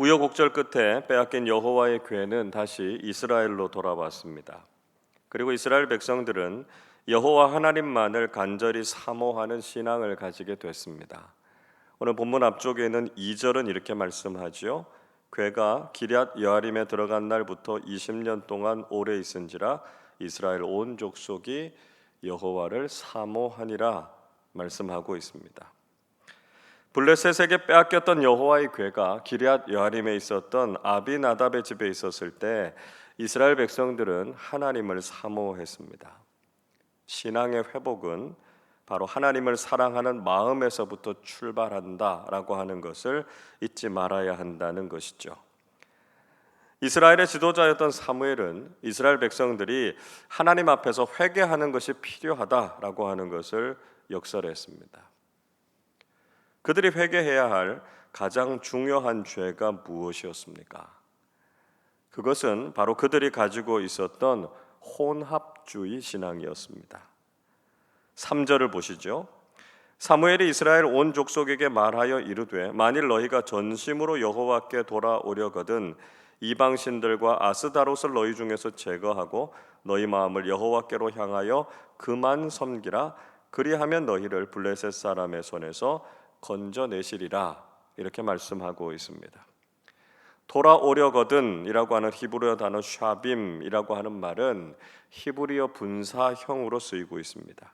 우여곡절 끝에 빼앗긴 여호와의 괴는 다시 이스라엘로 돌아왔습니다. 그리고 이스라엘 백성들은 여호와 하나님만을 간절히 사모하는 신앙을 가지게 됐습니다. 오늘 본문 앞쪽에는 2절은 이렇게 말씀하지요. 괴가 기럇 여아림에 들어간 날부터 20년 동안 오래 있은지라 이스라엘 온 족속이 여호와를 사모하니라 말씀하고 있습니다. 블레셋에게 빼앗겼던 여호와의 괴가 기럇 여아림에 있었던 아비나답의 집에 있었을 때 이스라엘 백성들은 하나님을 사모했습니다. 신앙의 회복은 바로 하나님을 사랑하는 마음에서부터 출발한다라고 하는 것을 잊지 말아야 한다는 것이죠. 이스라엘의 지도자였던 사무엘은 이스라엘 백성들이 하나님 앞에서 회개하는 것이 필요하다라고 하는 것을 역설했습니다. 그들이 회개해야 할 가장 중요한 죄가 무엇이었습니까? 그것은 바로 그들이 가지고 있었던 혼합주의 신앙이었습니다. 3절을 보시죠. 사무엘이 이스라엘 온 족속에게 말하여 이르되 만일 너희가 전심으로 여호와께 돌아오려거든 이방신들과 아스다롯을 너희 중에서 제거하고 너희 마음을 여호와께로 향하여 그만 섬기라. 그리하면 너희를 블레셋 사람의 손에서 건져내시리라. 이렇게 말씀하고 있습니다. 돌아오려거든이라고 하는 히브리어 단어 샤빔이라고 하는 말은 히브리어 분사형으로 쓰이고 있습니다.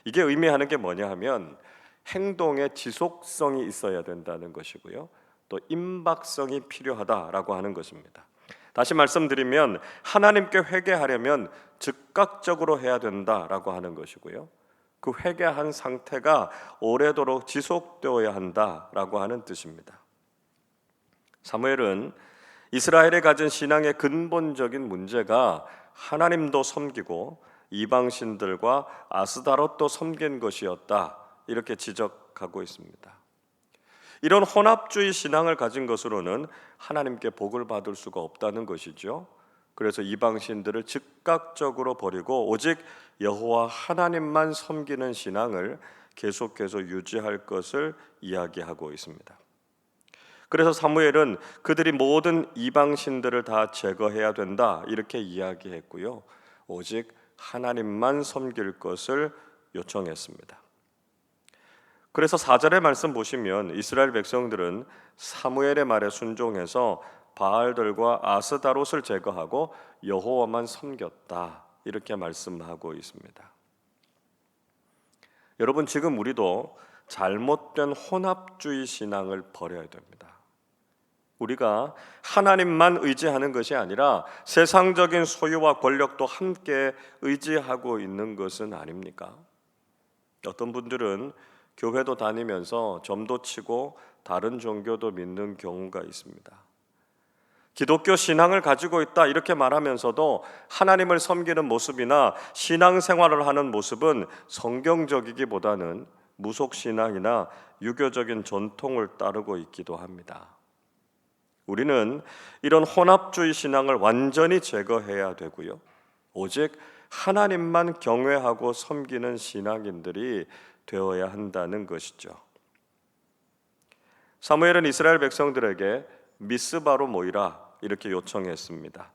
이게 의미하는 게 뭐냐 하면 행동에 지속성이 있어야 된다는 것이고요, 또 임박성이 필요하다라고 하는 것입니다. 다시 말씀드리면 하나님께 회개하려면 즉각적으로 해야 된다라고 하는 것이고요, 그 회개한 상태가 오래도록 지속되어야 한다라고 하는 뜻입니다. 사무엘은 이스라엘에 가진 신앙의 근본적인 문제가 하나님도 섬기고 이방신들과 아스다롯도 섬긴 것이었다, 이렇게 지적하고 있습니다. 이런 혼합주의 신앙을 가진 것으로는 하나님께 복을 받을 수가 없다는 것이죠. 그래서 이방신들을 즉각적으로 버리고 오직 여호와 하나님만 섬기는 신앙을 계속해서 유지할 것을 이야기하고 있습니다. 그래서 사무엘은 그들이 모든 이방신들을 다 제거해야 된다, 이렇게 이야기했고요, 오직 하나님만 섬길 것을 요청했습니다. 그래서 4절의 말씀 보시면 이스라엘 백성들은 사무엘의 말에 순종해서 바알들과 아스다롯을 제거하고 여호와만 섬겼다, 이렇게 말씀하고 있습니다. 여러분, 지금 우리도 잘못된 혼합주의 신앙을 버려야 됩니다. 우리가 하나님만 의지하는 것이 아니라 세상적인 소유와 권력도 함께 의지하고 있는 것은 아닙니까? 어떤 분들은 교회도 다니면서 점도 치고 다른 종교도 믿는 경우가 있습니다. 기독교 신앙을 가지고 있다 이렇게 말하면서도 하나님을 섬기는 모습이나 신앙생활을 하는 모습은 성경적이기보다는 무속신앙이나 유교적인 전통을 따르고 있기도 합니다. 우리는 이런 혼합주의 신앙을 완전히 제거해야 되고요, 오직 하나님만 경외하고 섬기는 신앙인들이 되어야 한다는 것이죠. 사무엘은 이스라엘 백성들에게 미스바로 모이라 이렇게 요청했습니다.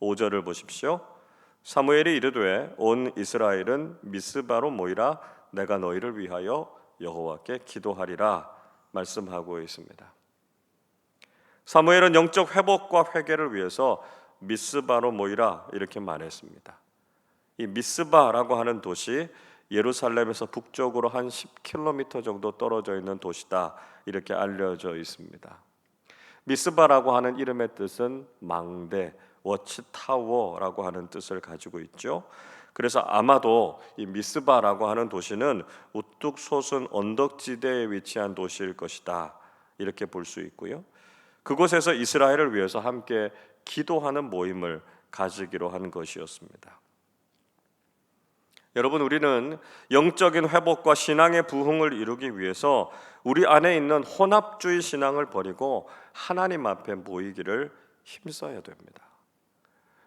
5절을 보십시오. 사무엘이 이르되 온 이스라엘은 미스바로 모이라. 내가 너희를 위하여 여호와께 기도하리라 말씀하고 있습니다. 사무엘은 영적 회복과 회개를 위해서 미스바로 모이라 이렇게 말했습니다. 이 미스바라고 하는 도시, 예루살렘에서 북쪽으로 한 10km 정도 떨어져 있는 도시다, 이렇게 알려져 있습니다. 미스바라고 하는 이름의 뜻은 망대, 워치타워라고 하는 뜻을 가지고 있죠. 그래서 아마도 이 미스바라고 하는 도시는 우뚝 솟은 언덕지대에 위치한 도시일 것이다, 이렇게 볼 수 있고요, 그곳에서 이스라엘을 위해서 함께 기도하는 모임을 가지기로 한 것이었습니다. 여러분, 우리는 영적인 회복과 신앙의 부흥을 이루기 위해서 우리 안에 있는 혼합주의 신앙을 버리고 하나님 앞에 모이기를 힘써야 됩니다.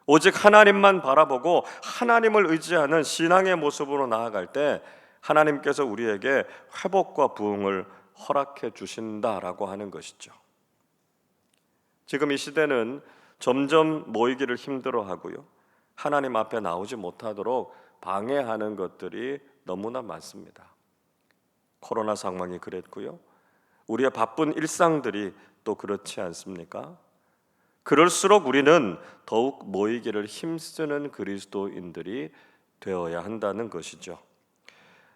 오직 하나님만 바라보고 하나님을 의지하는 신앙의 모습으로 나아갈 때 하나님께서 우리에게 회복과 부흥을 허락해 주신다라고 하는 것이죠. 지금 이 시대는 점점 모이기를 힘들어하고요, 하나님 앞에 나오지 못하도록 방해하는 것들이 너무나 많습니다. 코로나 상황이 그랬고요, 우리의 바쁜 일상들이 또 그렇지 않습니까? 그럴수록 우리는 더욱 모이기를 힘쓰는 그리스도인들이 되어야 한다는 것이죠.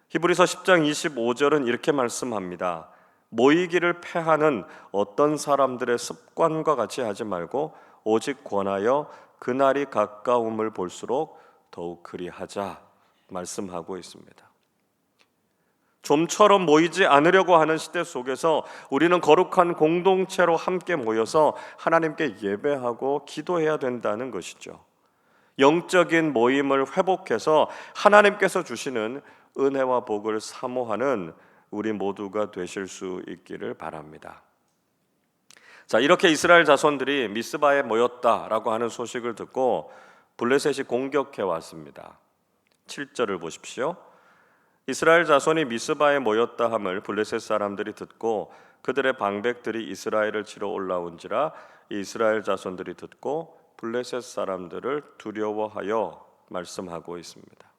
히브리서 10장 25절은 이렇게 말씀합니다. 모이기를 패하는 어떤 사람들의 습관과 같이 하지 말고 오직 권하여 그날이 가까움을 볼수록 더욱 그리하자 말씀하고 있습니다. 좀처럼 모이지 않으려고 하는 시대 속에서 우리는 거룩한 공동체로 함께 모여서 하나님께 예배하고 기도해야 된다는 것이죠. 영적인 모임을 회복해서 하나님께서 주시는 은혜와 복을 사모하는 우리 모두가 되실 수 있기를 바랍니다. 자, 이렇게 이스라엘 자손들이 미스바에 모였다라고 하는 소식을 듣고 블레셋이 공격해 왔습니다. 7절을 보십시오. 이스라엘 자손이 미스바에 모였다 함을 블레셋 사람들이 듣고 그들의 방백들이 이스라엘을 치러 올라온지라 이스라엘 자손들이 듣고 블레셋 사람들을 두려워하여 말씀하고 있습니다.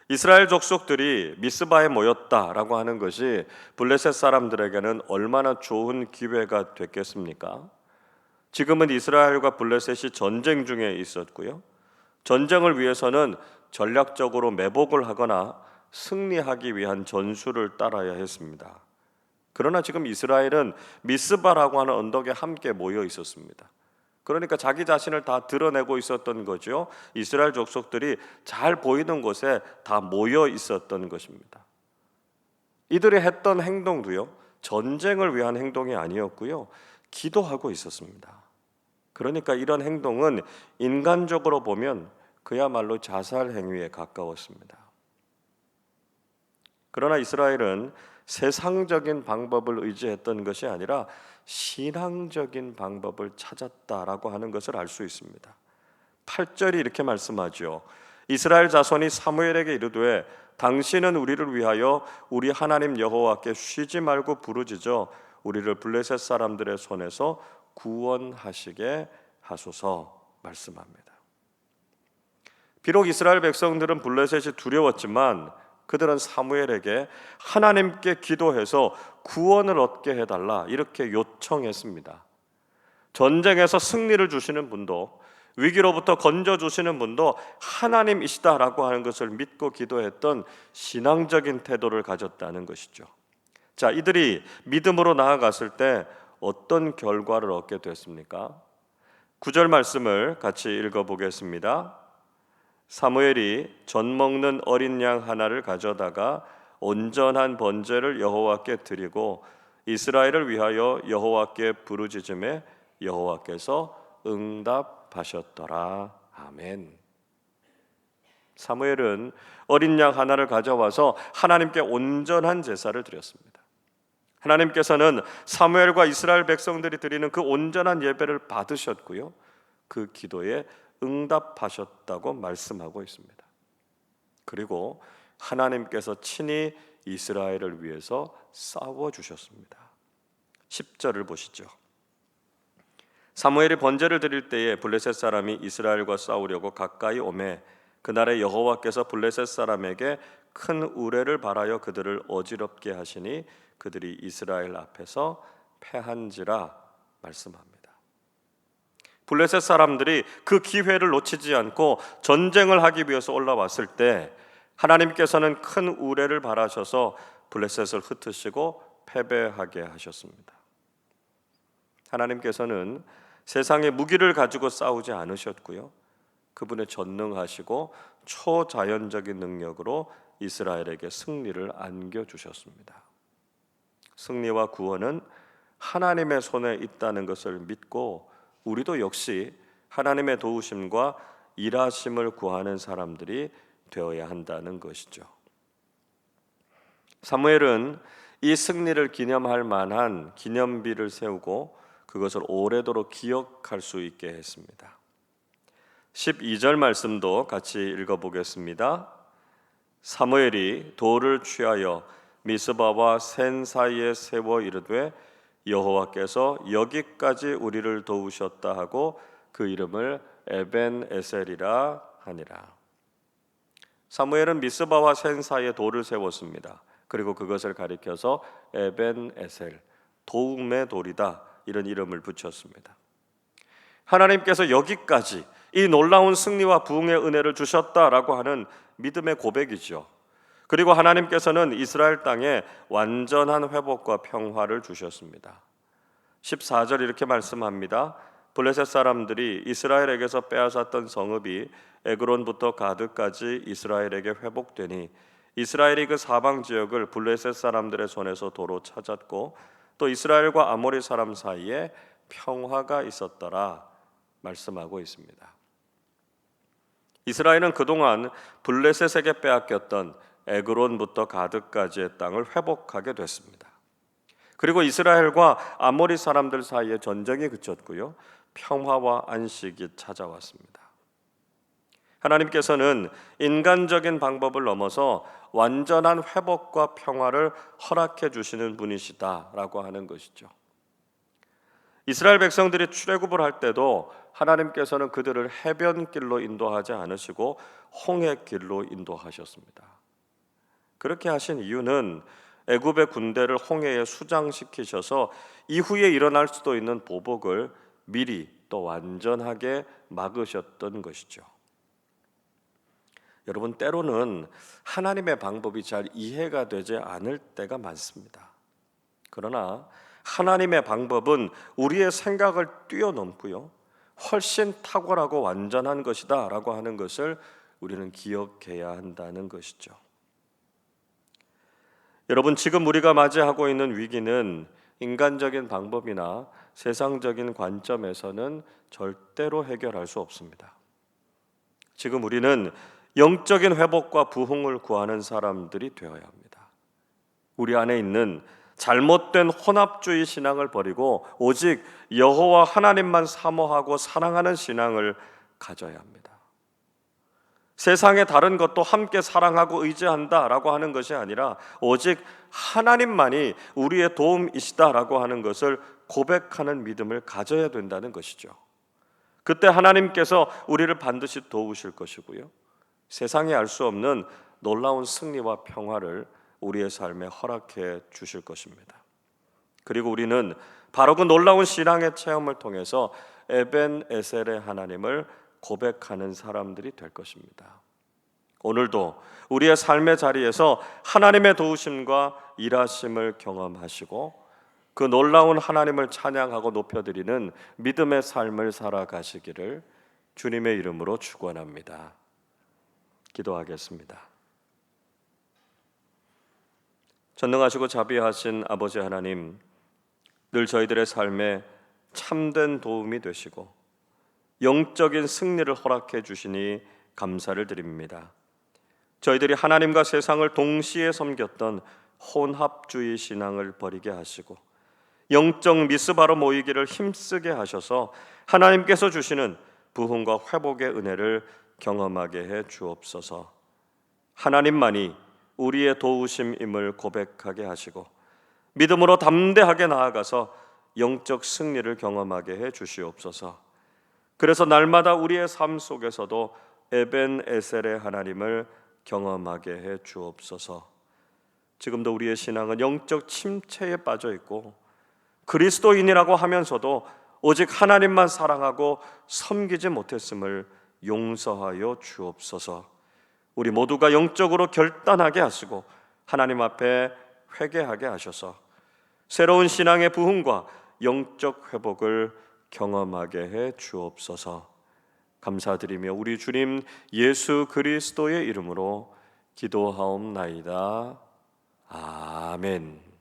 이스라엘 족속들이 미스바에 모였다라고 하는 것이 블레셋 사람들에게는 얼마나 좋은 기회가 됐겠습니까? 지금은 이스라엘과 블레셋이 전쟁 중에 있었고요, 전쟁을 위해서는 전략적으로 매복을 하거나 승리하기 위한 전술을 따라야 했습니다. 그러나 지금 이스라엘은 미스바라고 하는 언덕에 함께 모여 있었습니다. 그러니까 자기 자신을 다 드러내고 있었던 거죠. 이스라엘 족속들이 잘 보이는 곳에 다 모여 있었던 것입니다. 이들이 했던 행동도요, 전쟁을 위한 행동이 아니었고요, 기도하고 있었습니다. 그러니까 이런 행동은 인간적으로 보면 그야말로 자살 행위에 가까웠습니다. 그러나 이스라엘은 세상적인 방법을 의지했던 것이 아니라 신앙적인 방법을 찾았다라고 하는 것을 알 수 있습니다. 8절이 이렇게 말씀하죠. 이스라엘 자손이 사무엘에게 이르되 당신은 우리를 위하여 우리 하나님 여호와께 쉬지 말고 부르짖어 우리를 블레셋 사람들의 손에서 구원하시게 하소서 말씀합니다. 비록 이스라엘 백성들은 블레셋이 두려웠지만 그들은 사무엘에게 하나님께 기도해서 구원을 얻게 해달라 이렇게 요청했습니다. 전쟁에서 승리를 주시는 분도 위기로부터 건져주시는 분도 하나님이시다라고 하는 것을 믿고 기도했던 신앙적인 태도를 가졌다는 것이죠. 자, 이들이 믿음으로 나아갔을 때 어떤 결과를 얻게 됐습니까? 9절 말씀을 같이 읽어보겠습니다. 사무엘이 젖 먹는 어린 양 하나를 가져다가 온전한 번제를 여호와께 드리고 이스라엘을 위하여 여호와께 부르짖음에 여호와께서 응답하셨더라. 아멘. 사무엘은 어린 양 하나를 가져와서 하나님께 온전한 제사를 드렸습니다. 하나님께서는 사무엘과 이스라엘 백성들이 드리는 그 온전한 예배를 받으셨고요, 그 기도에 응답하셨다고 말씀하고 있습니다. 그리고 하나님께서 친히 이스라엘을 위해서 싸워주셨습니다. 10절을 보시죠. 사무엘이 번제를 드릴 때에 블레셋 사람이 이스라엘과 싸우려고 가까이 오매 그날에 여호와께서 블레셋 사람에게 큰 우레를 발하여 그들을 어지럽게 하시니 그들이 이스라엘 앞에서 패한지라 말씀합니다. 블레셋 사람들이 그 기회를 놓치지 않고 전쟁을 하기 위해서 올라왔을 때 하나님께서는 큰 우레를 발하셔서 블레셋을 흩으시고 패배하게 하셨습니다. 하나님께서는 세상의 무기를 가지고 싸우지 않으셨고요, 그분의 전능하시고 초자연적인 능력으로 이스라엘에게 승리를 안겨주셨습니다. 승리와 구원은 하나님의 손에 있다는 것을 믿고 우리도 역시 하나님의 도우심과 일하심을 구하는 사람들이 되어야 한다는 것이죠. 사무엘은 이 승리를 기념할 만한 기념비를 세우고 그것을 오래도록 기억할 수 있게 했습니다. 12절 말씀도 같이 읽어보겠습니다. 사무엘이 돌을 취하여 미스바와 센 사이에 세워 이르되 여호와께서 여기까지 우리를 도우셨다 하고 그 이름을 에벤에셀이라 하니라. 사무엘은 미스바와 센 사이에 돌을 세웠습니다. 그리고 그것을 가리켜서 에벤에셀, 도움의 돌이다, 이런 이름을 붙였습니다. 하나님께서 여기까지 이 놀라운 승리와 부흥의 은혜를 주셨다라고 하는 믿음의 고백이죠. 그리고 하나님께서는 이스라엘 땅에 완전한 회복과 평화를 주셨습니다. 14절 이렇게 말씀합니다. 블레셋 사람들이 이스라엘에게서 빼앗았던 성읍이 에그론부터 가드까지 이스라엘에게 회복되니 이스라엘이 그 사방 지역을 블레셋 사람들의 손에서 도로 찾았고 또 이스라엘과 아모리 사람 사이에 평화가 있었더라 말씀하고 있습니다. 이스라엘은 그동안 블레셋에게 빼앗겼던 에그론부터 가드까지의 땅을 회복하게 됐습니다. 그리고 이스라엘과 아모리 사람들 사이에 전쟁이 그쳤고요, 평화와 안식이 찾아왔습니다. 하나님께서는 인간적인 방법을 넘어서 완전한 회복과 평화를 허락해 주시는 분이시다라고 하는 것이죠. 이스라엘 백성들이 출애굽을 할 때도 하나님께서는 그들을 해변길로 인도하지 않으시고 홍해길로 인도하셨습니다. 그렇게 하신 이유는 애굽의 군대를 홍해에 수장시키셔서 이후에 일어날 수도 있는 보복을 미리 또 완전하게 막으셨던 것이죠. 여러분, 때로는 하나님의 방법이 잘 이해가 되지 않을 때가 많습니다. 그러나 하나님의 방법은 우리의 생각을 뛰어넘고요, 훨씬 탁월하고 완전한 것이다 라고 하는 것을 우리는 기억해야 한다는 것이죠. 여러분, 지금 우리가 맞이하고 있는 위기는 인간적인 방법이나 세상적인 관점에서는 절대로 해결할 수 없습니다. 지금 우리는 영적인 회복과 부흥을 구하는 사람들이 되어야 합니다. 우리 안에 있는 잘못된 혼합주의 신앙을 버리고 오직 여호와 하나님만 사모하고 사랑하는 신앙을 가져야 합니다. 세상의 다른 것도 함께 사랑하고 의지한다라고 하는 것이 아니라 오직 하나님만이 우리의 도움이시다라고 하는 것을 고백하는 믿음을 가져야 된다는 것이죠. 그때 하나님께서 우리를 반드시 도우실 것이고요, 세상이 알 수 없는 놀라운 승리와 평화를 우리의 삶에 허락해 주실 것입니다. 그리고 우리는 바로 그 놀라운 신앙의 체험을 통해서 에벤에셀의 하나님을 고백하는 사람들이 될 것입니다. 오늘도 우리의 삶의 자리에서 하나님의 도우심과 일하심을 경험하시고 그 놀라운 하나님을 찬양하고 높여드리는 믿음의 삶을 살아가시기를 주님의 이름으로 축원합니다. 기도하겠습니다. 전능하시고 자비하신 아버지 하나님, 늘 저희들의 삶에 참된 도움이 되시고 영적인 승리를 허락해 주시니 감사를 드립니다. 저희들이 하나님과 세상을 동시에 섬겼던 혼합주의 신앙을 버리게 하시고 영적 미스바로 모이기를 힘쓰게 하셔서 하나님께서 주시는 부흥과 회복의 은혜를 경험하게 해 주옵소서. 하나님만이 우리의 도우심임을 고백하게 하시고 믿음으로 담대하게 나아가서 영적 승리를 경험하게 해 주시옵소서. 그래서 날마다 우리의 삶 속에서도 에벤에셀의 하나님을 경험하게 해 주옵소서. 지금도 우리의 신앙은 영적 침체에 빠져 있고 그리스도인이라고 하면서도 오직 하나님만 사랑하고 섬기지 못했음을 용서하여 주옵소서. 우리 모두가 영적으로 결단하게 하시고 하나님 앞에 회개하게 하셔서 새로운 신앙의 부흥과 영적 회복을 경험하게 해 주옵소서. 감사드리며 우리 주님 예수 그리스도의 이름으로 기도하옵나이다. 아멘.